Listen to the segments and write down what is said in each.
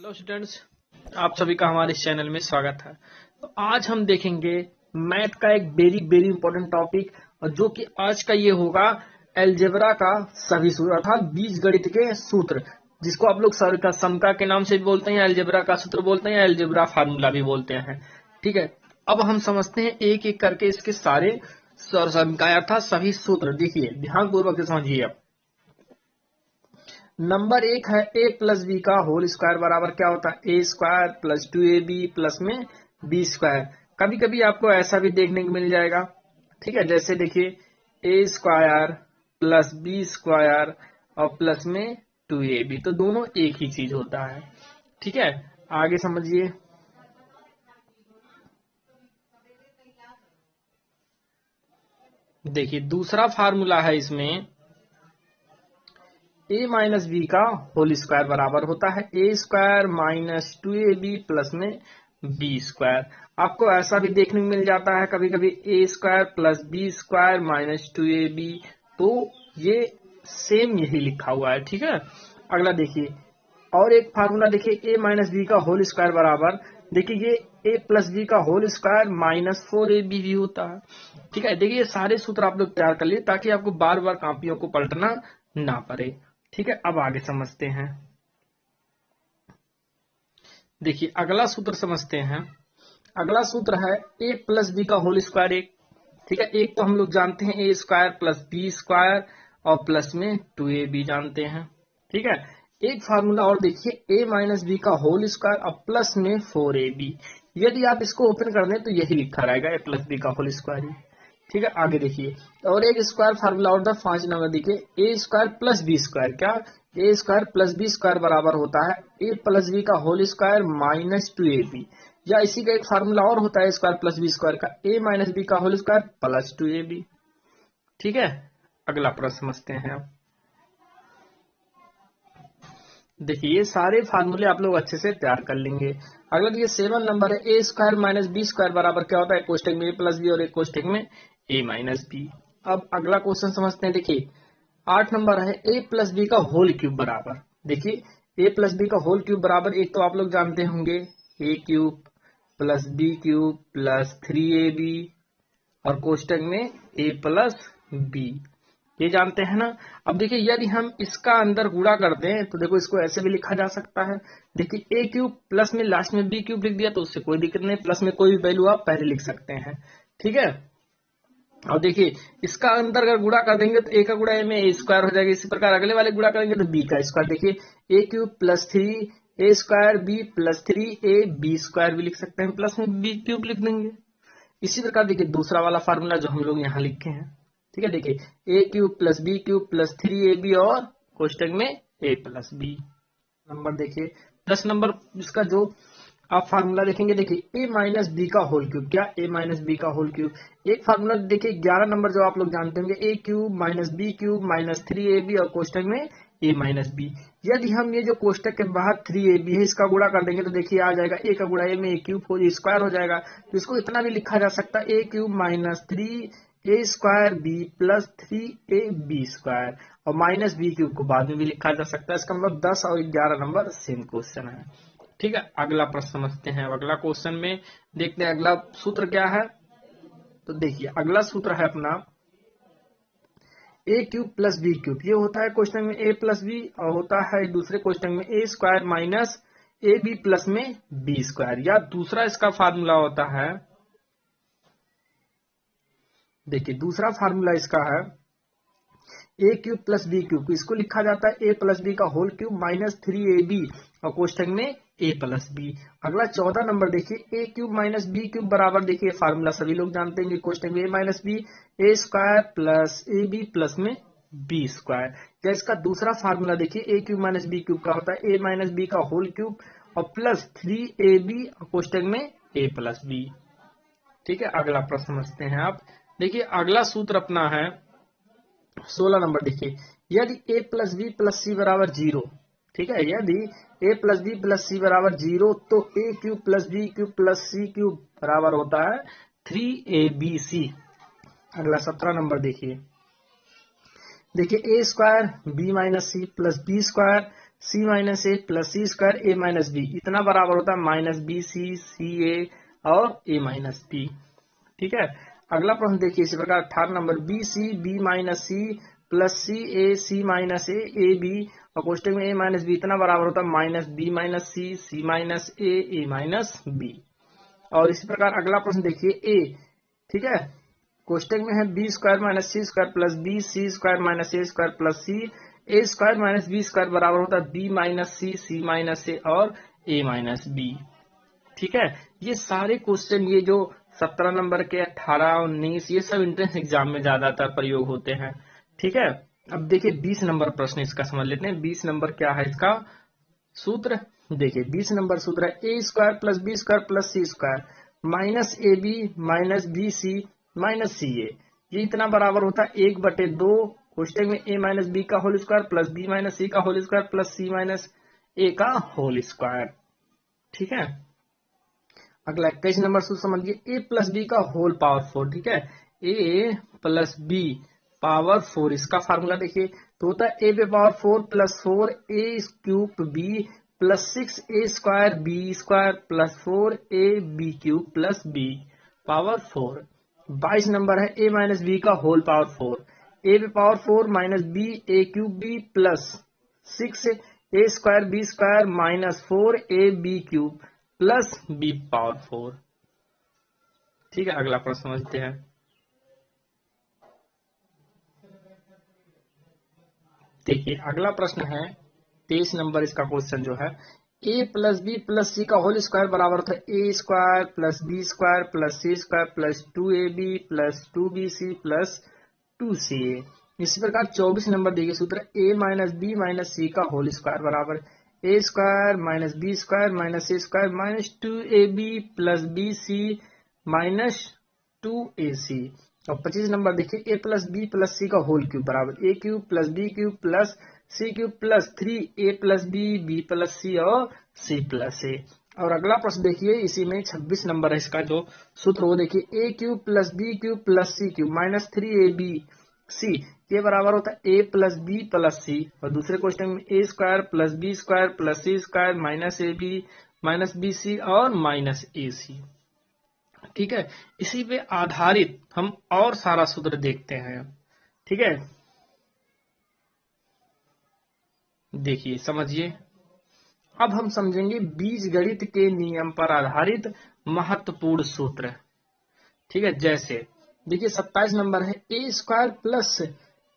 Hello students, आप सभी का हमारे इस चैनल में स्वागत है। तो आज हम देखेंगे मैथ का एक वेरी वेरी इंपॉर्टेंट टॉपिक, और जो कि आज का ये होगा अलजेब्रा का सभी सूत्र अर्थात बीजगणित के सूत्र, जिसको आप लोग सर का समका के नाम से भी बोलते हैं, अलजेब्रा का सूत्र बोलते हैं, अलजेब्रा फार्मूला भी बोलते हैं। ठीक है, अब हम समझते हैं एक एक करके इसके सारे समकाय अर्थात सभी सूत्र। देखिए ध्यान पूर्वक समझिए। अब नंबर एक है a प्लस बी का होल स्क्वायर बराबर क्या होता है, A square plus 2ab plus में बी स्क्वायर। कभी कभी आपको ऐसा भी देखने को मिल जाएगा। ठीक है, जैसे देखिए ए स्क्वायर प्लस बी स्क्वायर और प्लस में 2ab, तो दोनों एक ही चीज होता है। ठीक है, आगे समझिए। देखिए दूसरा फार्मूला है इसमें, a माइनस बी का होल स्क्वायर बराबर होता है A square minus 2ab plus में बी स्क्वायर। आपको ऐसा भी देखने को मिल जाता है कभी कभी A square plus B square minus 2ab, तो ये सेम यही लिखा हुआ है। ठीक है, अगला देखिए और एक फार्मूला देखिए, a माइनस बी का होल स्क्वायर बराबर, देखिए ये a प्लस बी का होल स्क्वायर माइनस 4ab भी होता है। ठीक है, देखिए ये सारे सूत्र आप लोग तैयार कर लिए ताकि आपको बार बार कॉपियों को पलटना ना पड़े। ठीक है, अब आगे समझते हैं। देखिए अगला सूत्र समझते हैं। अगला सूत्र है a प्लस बी का होल स्क्वायर एक। ठीक है, एक तो हम लोग जानते हैं ए स्क्वायर प्लस बी स्क्वायर और प्लस में 2ab जानते हैं। ठीक है, एक फार्मूला और देखिए a माइनस बी का होल स्क्वायर और प्लस में 4ab। यदि आप इसको ओपन कर दें तो यही लिखा रहेगा a प्लस बी का होल स्क्वायर। ठीक है, आगे देखिए और एक स्क्वायर फार्मूला और 5 नंबर देखिए ए स्क्वायर प्लस बी स्क्वायर, क्या ए स्क्वायर प्लस बी स्क्वायर बराबर होता है ए प्लस बी का होल स्क्वायर माइनस 2ab, या इसी का एक फार्मूला और होता है स्क्वायर प्लस बी स्क्वायर का ए माइनस बी का होल स्क्वायर प्लस 2ab। ठीक है, अगला प्रश्न समझते हैं। अब देखिए ये सारे फार्मूले आप लोग अच्छे से तैयार कर लेंगे। अगला देखिए 7 नंबर है A square minus B square बराबर क्या होता है, कोष्टक में ए प्लस बी और एक कोष्टक में ए माइनस बी। अब अगला क्वेश्चन समझते हैं। देखिए 8 नंबर है ए प्लस बी का होल क्यूब बराबर, देखिए ए प्लस बी का होल क्यूब बराबर, एक तो आप लोग जानते होंगे A cube plus B cube plus 3ab और कोष्टक में ए प्लस बी, ये जानते हैं ना। अब देखिए यदि हम इसका अंदर गुणा करते हैं तो देखो इसको ऐसे भी लिखा जा सकता है। देखिए ए क्यूब प्लस में लास्ट में बी क्यूब लिख दिया तो उससे कोई दिक्कत नहीं, प्लस में कोई भी वैल्यू आप पहले लिख सकते हैं। ठीक है, और देखिए इसका अंदर अगर गुणा कर देंगे तो ए का गुणा ए में ए स्क्वायर हो जाएगा। इसी प्रकार अगले वाले गुणा करेंगे तो बी का स्क्वायर, देखिए A cube plus 3 A square B plus 3 A B square भी लिख सकते हैं, प्लस में बी क्यूब लिख देंगे। इसी प्रकार देखिए दूसरा वाला फार्मूला जो हम लोग यहाँ लिखे हैं। ठीक है, देखिए A cube plus B cube plus 3ab और कोष्टक में ए प्लस बी। नंबर देखिए 10 नंबर इसका जो आप फार्मूला देखेंगे, देखिए ए माइनस बी का होल क्यूब, क्या ए माइनस बी का होल क्यूब। एक फार्मूला देखिए 11 नंबर जो आप लोग जानते होंगे A cube minus B cube minus 3ab और कोष्टक में ए माइनस बी। यदि हम ये जो कोष्टक के बाहर 3ab है इसका गुणा कर देंगे तो देखिए आ जाएगा ए का गुणा ए में ए क्यूब हो स्क्वायर हो जाएगा, तो इसको इतना भी लिखा जा सकता है A cube minus 3 A square B plus 3ab square, और माइनस बी क्यूब को बाद में भी लिखा जा सकता है। इसका मतलब 10 और 11 नंबर सेम क्वेश्चन है। ठीक है, अगला प्रश्न समझते हैं। अगला क्वेश्चन में देखते हैं अगला सूत्र क्या है। तो देखिए अगला सूत्र है अपना ए क्यूब प्लस बी क्यूब, ये होता है क्वेश्चन में ए प्लस बी और होता है दूसरे क्वेश्चन में A square minus A B plus में बी स्क्वायर, या दूसरा इसका फार्मूला होता है, देखिए दूसरा फार्मूला इसका है A cube plus B cube, इसको लिखा जाता है ए प्लस बी का होल क्यूब माइनस 3ab और कोष्टक में ए प्लस बी। अगला 14 नंबर देखिए A cube minus B cube बराबर, देखिए फार्मूला सभी लोग जानते हैं, कोष्टक में A minus B A square plus A B plus में बी स्क्वायर। या इसका दूसरा फार्मूला देखिए A cube minus B cube का होता है ए माइनस बी का होल क्यूब और प्लस 3ab और कोष्टक में ए प्लस बी। ठीक है, अगला प्रश्न समझते हैं आप। देखिए अगला सूत्र अपना है 16 नंबर, देखिए यदि a plus B plus c बराबर 0, ठीक है, यदि a plus B plus c बराबर 0 तो a cube plus B cube plus C cube बराबर होता है 3abc। अगला 17 नंबर देखिए a square b minus c plus B square c minus a plus C square a minus b इतना बराबर होता है माइनस बी सी ए और ए माइनस बी। ठीक है, अगला प्रश्न देखिए इसी प्रकार 18 नंबर b c b minus c plus सी माइनस ए बी और कोष्टक में ए माइनस बी इतना बराबर होता है minus B minus C minus ए माइनस बी। और इसी प्रकार अगला प्रश्न देखिए ए, ठीक है, कोष्टक में है B square minus C square plus B C square minus A square plus C A square minus B square बराबर होता है B minus C minus A और ए माइनस बी। ठीक है, ये सारे क्वेश्चन ये जो 17 नंबर के 18, 19 ये सब एंट्रेंस एग्जाम में ज्यादातर प्रयोग होते हैं। ठीक है, अब देखिए 20 नंबर प्रश्न इसका समझ लेते हैं। 20 नंबर क्या है इसका सूत्र, देखिए 20 नंबर सूत्र है A square plus B square plus C square minus A B minus B C minus C A, ये इतना बराबर होता है 1/2 कोष्टक में ए माइनस बी का whole square plus B minus C का whole square plus C minus A का होल स्क्वायर। ठीक है, अगला 21 नंबर सूत्र समझिए ए प्लस बी का होल पावर 4। ठीक है, ए प्लस बी पावर 4 इसका फार्मूला देखिए तो होता है ए पे power 4 plus 4 a cube b plus 6 a square b square plus 4 a b cube plus b power 4। 22 नंबर है ए माइनस बी का होल पावर 4, ए पे power 4 minus B a cube b plus 6 a square b square minus 4 a b cube plus b power 4। ठीक है, अगला प्रश्न समझते हैं। देखिए अगला प्रश्न है 23 नंबर इसका क्वेश्चन जो है A plus B plus C का होल स्क्वायर बराबर होता है A square plus B square plus C square plus 2ab plus 2bc plus 2ca। इसी प्रकार 24 नंबर देखिए सूत्र A minus B minus C का होल स्क्वायर बराबर A square minus B square minus C square minus 2ab plus B C minus 2ac। और 25 number देखिए A plus B plus C का whole cube बराबर A cube plus B cube plus C cube plus 3 A plus B plus C और C plus ए। और अगला प्रश्न देखिए इसी में 26 नंबर है इसका जो सूत्र वो देखिए A cube plus B cube plus C cube minus 3ab C ये बराबर होता है A plus B plus C. और दूसरे क्वेश्चन में A square plus B square plus C square minus A B minus B C और minus ए सी। ठीक है, इसी पे आधारित हम और सारा सूत्र देखते हैं। ठीक है, देखिए समझिए अब हम समझेंगे बीजगणित के नियम पर आधारित महत्वपूर्ण सूत्र। ठीक है, जैसे देखिए 27 नंबर है A square plus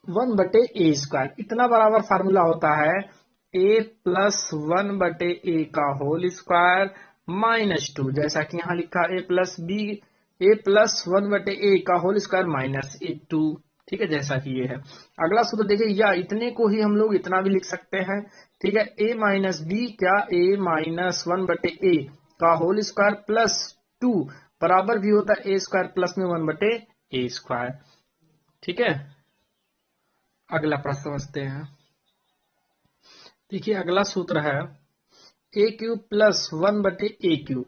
1/a square इतना बराबर फार्मूला होता है ए प्लस 1/a का होल स्क्वायर माइनस 2, जैसा कि यहाँ लिखा ए प्लस 1/a का होल स्क्वायर माइनस 2। ठीक है, जैसा कि ये है। अगला सूत्र देखिए या इतने को ही हम लोग इतना भी लिख सकते हैं। ठीक है, ए माइनस बी क्या ए माइनस 1/a का होल स्क्वायर प्लस 2 बराबर भी होता है ए स्क्वायर प्लस में 1/a स्क्वायर। ठीक है, अगला प्रश्न समझते हैं। देखिए अगला सूत्र है A cube plus 1/a cube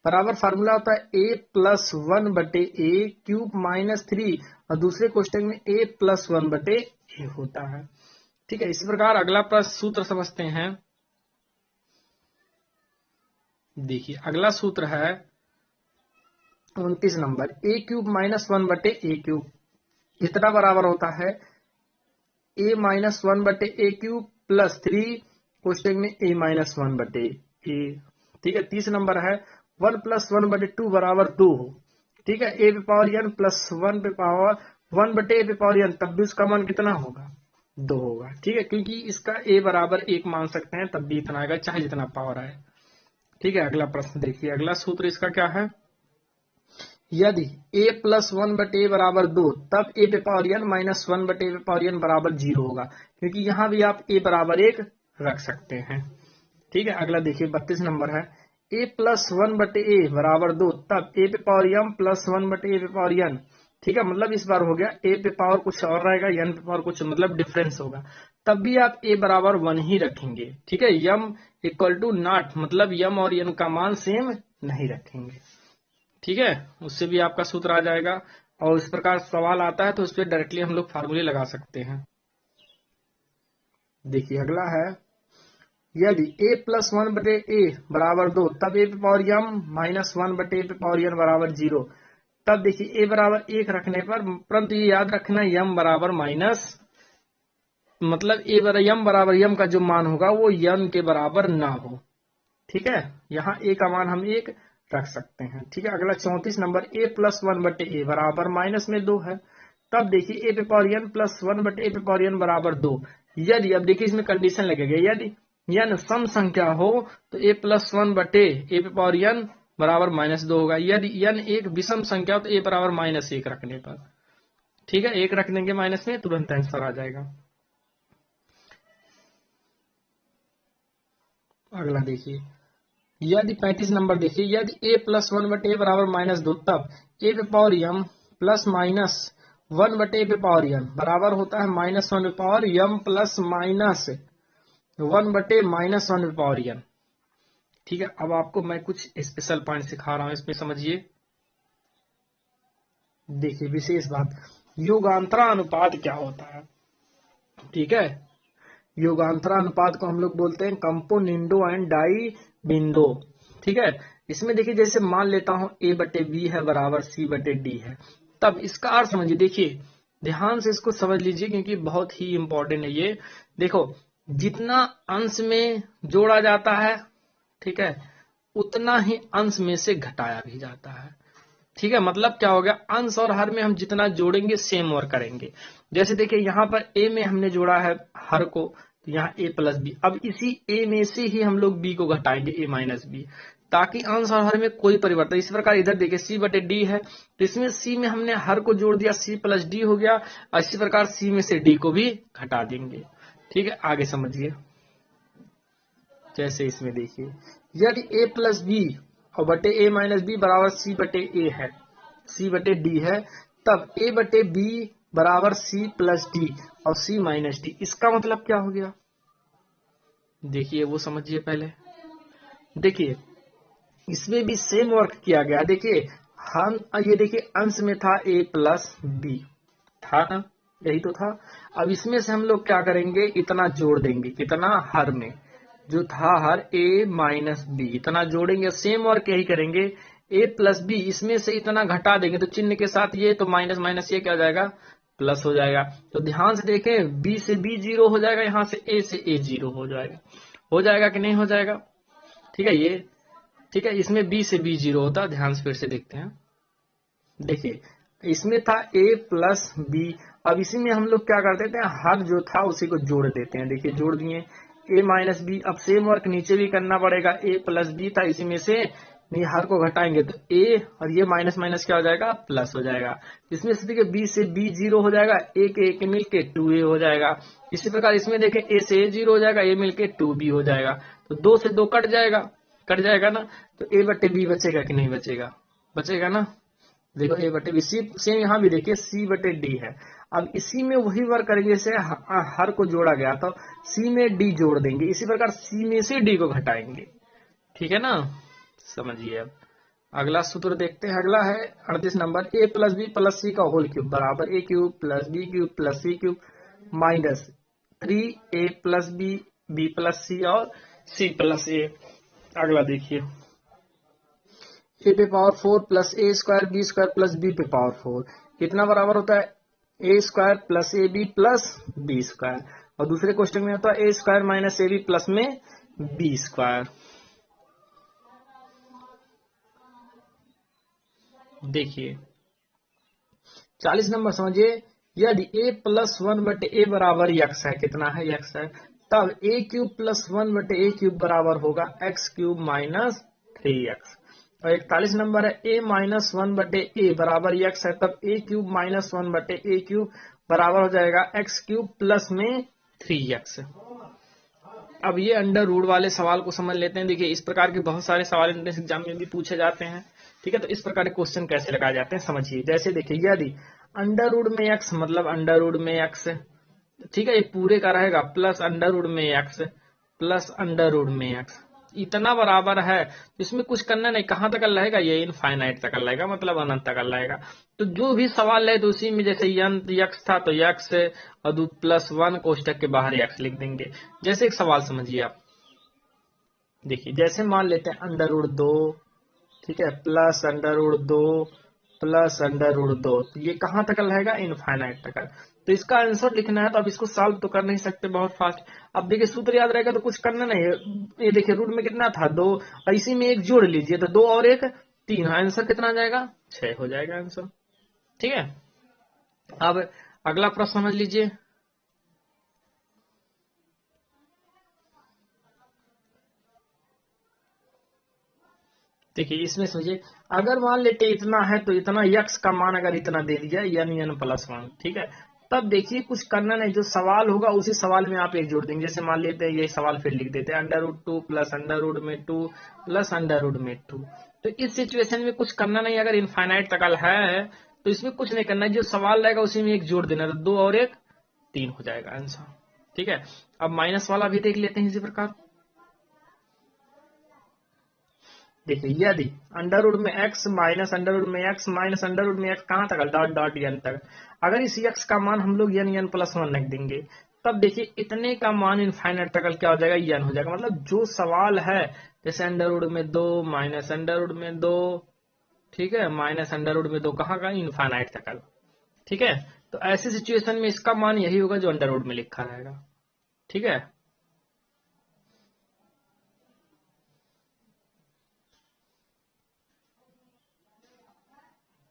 बराबर फार्मूला होता है A plus 1/a cube minus 3 और दूसरे क्वेश्चन में ए प्लस 1/a होता है। ठीक है, इसी प्रकार अगला प्रश्न सूत्र समझते हैं। देखिए अगला सूत्र है 29 number A cube minus 1/a cube इतना बराबर होता है ए minus 1/a cube plus 3 question में ए माइनस 1/a। ठीक है, 30 नंबर है 1 प्लस 1/2 बराबर 2 हो। ठीक है, ए पे पावर n प्लस 1 पे पावर 1/a पे पावर n तब भी उसका मान कितना होगा 2 होगा। ठीक है, क्योंकि इसका a बराबर 1 मान सकते हैं तब भी इतना आएगा चाहे जितना पावर आए। ठीक है, अगला प्रश्न देखिए अगला सूत्र इसका क्या है यदि a प्लस 1/a बराबर 2 तब a पे पावर n माइनस 1/a पे पावर n बराबर 0 होगा, क्योंकि यहां भी आप a बराबर 1 रख सकते हैं। ठीक है, अगला देखिए 32 नंबर है a प्लस 1/a बराबर 2 तब a पे पावर m प्लस 1/a पे पावर n। ठीक है, मतलब इस बार हो गया a पे पावर कुछ और रहेगा n पे पावर कुछ मतलब डिफरेंस होगा, तब भी आप a बराबर 1 ही रखेंगे। ठीक है, m इक्वल टू नॉट मतलब m और n का मान सेम नहीं रखेंगे। ठीक है, उससे भी आपका सूत्र आ जाएगा और इस प्रकार सवाल आता है तो उस पर डायरेक्टली हम लोग फार्मूले लगा सकते हैं। देखिए अगला है यदि a प्लस 1/a बराबर 2 तब a पे पावर m माइनस 1/a पे पावर n बराबर 0। तब देखिए a बराबर 1 रखने पर, परंतु ये याद रखना m बराबर माइनस, मतलब m बराबर m का जो मान होगा वो n के बराबर ना हो। ठीक है, यहाँ a का मान हम 1 रख सकते हैं। ठीक है, अगला 34 नंबर, a प्लस 1/a बराबर माइनस में 2 है। तब देखिए a पे पावर n प्लस 1/a पे पावर n बराबर 2। यदि, अब देखिए इसमें कंडीशन लगेगा, यदि n सम संख्या हो तो a प्लस 1/a पे पावर n बराबर माइनस 2 होगा। यदि n एक विषम संख्या हो तो a बराबर माइनस 1 रखने पर, ठीक है, 1 रख देंगे माइनस में, तुरंत आंसर आ जाएगा। अगला देखिए, यदि 35 नंबर देखिए, यदि a प्लस 1/a बराबर माइनस 2 तब a पे power m plus minus 1/a पे पावर n बराबर होता है माइनस 1 पे power m plus minus 1/a minus 1 पे पावर n। ठीक है, अब आपको मैं कुछ स्पेशल पॉइंट सिखा रहा हूं, इसमें समझिए। देखिए विशेष बात, योगांतरा अनुपात क्या होता है। ठीक है, योगांतरा अनुपात को हम लोग बोलते हैं कंपोनेंडो एंड डाई बिंदो। ठीक है, इसमें देखिए जैसे मान लेता हूं a/b है बराबर c/d है, तब इसका अर्थ समझिए। देखिए ध्यान से इसको समझ लीजिए क्योंकि बहुत ही इंपॉर्टेंट है ये। देखो, जितना अंश में जोड़ा जाता है, ठीक है, उतना ही अंश में से घटाया भी जाता है। ठीक है, मतलब क्या हो गया, अंश और हर में हम जितना जोड़ेंगे सेम और करेंगे। जैसे देखिए यहाँ पर a में हमने जोड़ा है हर को, तो यहाँ a प्लस बी, अब इसी a में से ही हम लोग b को घटाएंगे a माइनस बी, ताकि अंश और हर में कोई परिवर्तन। इसी प्रकार इधर देखिए c/d है, तो इसमें c में हमने हर को जोड़ दिया, c प्लस डी हो गया, और इसी प्रकार c में से d को भी घटा देंगे। ठीक है, आगे समझिए। जैसे इसमें देखिए, यदि a प्लस बी और बटे a माइनस बी बराबर c/a है, c/d है, तब a/b बराबर c प्लस डी और c माइनस डी। इसका मतलब क्या हो गया, देखिए वो समझिए पहले। देखिए इसमें भी सेम वर्क किया गया। देखिए हम ये देखिए अंश में था a प्लस बी, था ना, यही तो था। अब इसमें से हम लोग क्या करेंगे, इतना जोड़ देंगे, कितना, हर में जो था हर a माइनस बी, इतना जोड़ेंगे, सेम वर्क यही करेंगे। a प्लस बी, इसमें से इतना घटा देंगे तो चिन्ह के साथ ये तो माइनस माइनस ये क्या हो जाएगा, प्लस हो जाएगा। तो ध्यान से देखें, b से b 0 हो जाएगा, यहाँ से a 0 हो जाएगा कि नहीं हो जाएगा। ठीक है, ये ठीक है, इसमें b से b 0 होता है। ध्यान से फिर से देखते हैं। देखिए इसमें था a प्लस बी, अब इसी में हम लोग क्या कर देते हैं, हर जो था उसी को जोड़ देते हैं। देखिए जोड़ दिए a माइनस बी, अब सेम वर्क नीचे भी करना पड़ेगा, a प्लस बी था, इसी में से नहीं हर को घटाएंगे तो a और ये माइनस माइनस क्या हो जाएगा, प्लस हो जाएगा। इसमें से देखिए b से b 0 हो जाएगा, a के a के मिलके 2a हो जाएगा। इसी प्रकार इसमें देखें a से a 0 हो जाएगा, a मिलके 2b हो जाएगा, तो 2 से 2 कट जाएगा ना, तो a/b बचेगा कि नहीं बचेगा, बचेगा ना। देखो a/b, सेम यहाँ भी देखिए c/d है। अब इसी में वही वर्क करेंगे, जैसे हर को जोड़ा गया तो c में d जोड़ देंगे, इसी प्रकार c में से d को घटाएंगे। ठीक है ना, समझिए। अब अगला सूत्र देखते हैं। अगला है 38 number, a plus B plus C का होल क्यूब बराबर a cube plus b cube plus c cube minus 3a plus b plus C और c प्लस a। अगला देखिए, a पे power 4 plus a square b square plus b पे power 4 कितना बराबर होता है, a square plus A B plus b square, और दूसरे क्वेश्चन में होता है a square minus A B plus में b स्क्वायर। देखिए 40 नंबर समझिए, यदि a प्लस 1/a बराबर x है, कितना है, x है, तब a cube plus 1/a cube बराबर होगा x क्यूब माइनस 3x। और 41 नंबर है, a माइनस 1/a बराबर x है, तब a cube minus 1/a cube बराबर हो जाएगा x क्यूब प्लस में 3x। अब ये अंडर रूट वाले सवाल को समझ लेते हैं। देखिए इस प्रकार के बहुत सारे सवाल एंट्रेंस एग्जाम में भी पूछे जाते हैं। ठीक है, तो इस प्रकार के क्वेश्चन कैसे लगाए जाते हैं समझिए। जैसे देखिए, यदि अंडर रूट में x मतलब अंडर रूट में x, ठीक है, ये पूरे का रहेगा, प्लस अंडर रूट में x प्लस अंडर रूट में x, इतना बराबर है, तो इसमें कुछ करना नहीं, कहां तक रहेगा, ये इनफाइनाइट तक रहेगा, मतलब अनंत तक रहेगा। तो जो भी सवाल है तो उसी में जैसे x था तो x और प्लस 1 कोष्टक के बाहर x लिख देंगे। जैसे एक सवाल समझिए आप, देखिए जैसे मान लेते हैं √2, ठीक है, प्लस √2 प्लस √2, तो ये कहाँ तक रहेगा, इनफाइनाइट तक। तो इसका आंसर लिखना है तो अब इसको सॉल्व तो कर नहीं सकते बहुत फास्ट। अब देखिए सूत्र याद रहेगा तो कुछ करना नहीं है। ये देखिए रूट में कितना था 2, और इसी में एक जोड़ लीजिए तो 2 और 1 3, आंसर कितना आ जाएगा, 6 हो जाएगा आंसर। ठीक है, अब अगला प्रश्न समझ लीजिए। देखिए इसमें समझिए, अगर मान लेते इतना है तो इतना यक्स का मान अगर इतना दे दिया n+1, ठीक है, तब देखिए कुछ करना नहीं, जो सवाल होगा उसी सवाल में आप एक जोड़ देंगे। जैसे मान लेते हैं ये सवाल फिर लिख देते हैं √2 प्लस √2 प्लस √2। तो इस सिचुएशन में कुछ करना नहीं, अगर इनफाइनाइट तक है तो इसमें कुछ नहीं करना है, जो सवाल रहेगा उसी में एक जोड़ देना, तो 2 और 1 3 हो जाएगा आंसर। ठीक है, अब माइनस वाला भी देख लेते हैं इसी प्रकार। देखिए यदि अंडर रूट में x माइनस अंडर रूट में x माइनस अंडर रूट में x कहां तक, डॉट डॉट n तक, अगर इस x का मान हम लोग n+1 रख देंगे, तब देखिए इतने का मान इनफाइनाइट तक क्या हो जाएगा, n हो जाएगा। मतलब जो सवाल है, जैसे अंडर रूट में 2 माइनस अंडर रूट में 2, ठीक है, माइनस अंडर रूट में 2 कहाँ का, इनफाइनाइट तक। ठीक है, तो ऐसी सिचुएशन में इसका मान यही होगा जो अंडर रूट में लिखा रहेगा। ठीक है,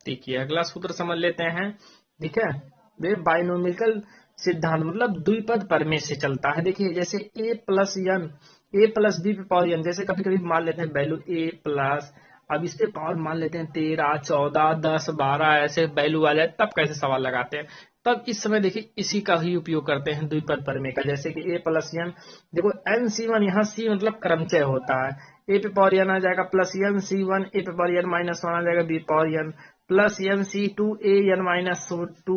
देखिए अगला सूत्र समझ लेते हैं। ठीक है, वे बाइनोमिकल सिद्धांत मतलब द्विपद प्रमेय से चलता है। देखिए जैसे a+b/n, जैसे कभी कभी मान लेते हैं वैल्यू a+, अब इस पे पावर मान लेते हैं 13, 14, 10, 12 ऐसे वैल्यू आ जाए, तब कैसे सवाल लगाते हैं। तब इस समय देखिए इसी का ही उपयोग करते हैं द्विपद प्रमेय का। जैसे कि a+n, देखो n+1, यहाँ c मतलब क्रमचय होता है, a पे पावर n आ जाएगा प्लस n+1, a पे पावर n-1 आ जाएगा b power n plus n+2 a n-2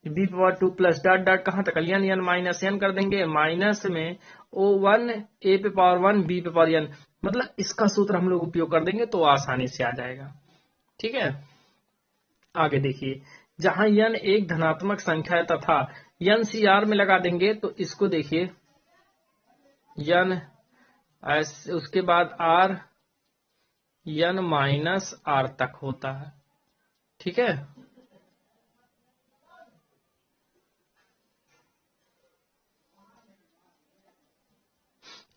b power 2 plus dot dot कहां तक, n कर देंगे, माइनस में o1 a पे पावर 1 b पे पावर n, मतलब इसका सूत्र हम लोग उपयोग कर देंगे तो आसानी से आ जाएगा। ठीक है, आगे देखिए, जहां n एक धनात्मक संख्या है तथा n CR में लगा देंगे तो इसको देखिए n, उसके बाद r n-r तक होता है। ठीक है,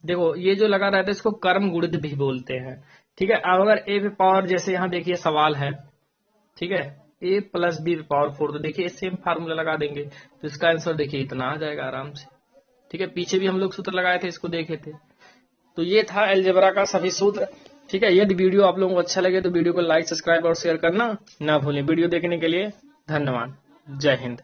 देखो ये जो लगा रहता है इसको कर्म गुणित भी बोलते हैं। ठीक है, अब अगर a पे पावर, जैसे यहाँ देखिए सवाल है, ठीक है, a+b पे पावर 4, तो देखिए सेम फार्मूला लगा देंगे तो इसका आंसर देखिए इतना आ जाएगा आराम से। ठीक है, पीछे भी हम लोग सूत्र लगाए थे, इसको देखे थे। तो ये था अलजेब्रा का सभी सूत्र। ठीक है, यदि वीडियो आप लोगों को अच्छा लगे तो वीडियो को लाइक, सब्सक्राइब और शेयर करना ना भूलें। वीडियो देखने के लिए धन्यवाद। जय हिंद।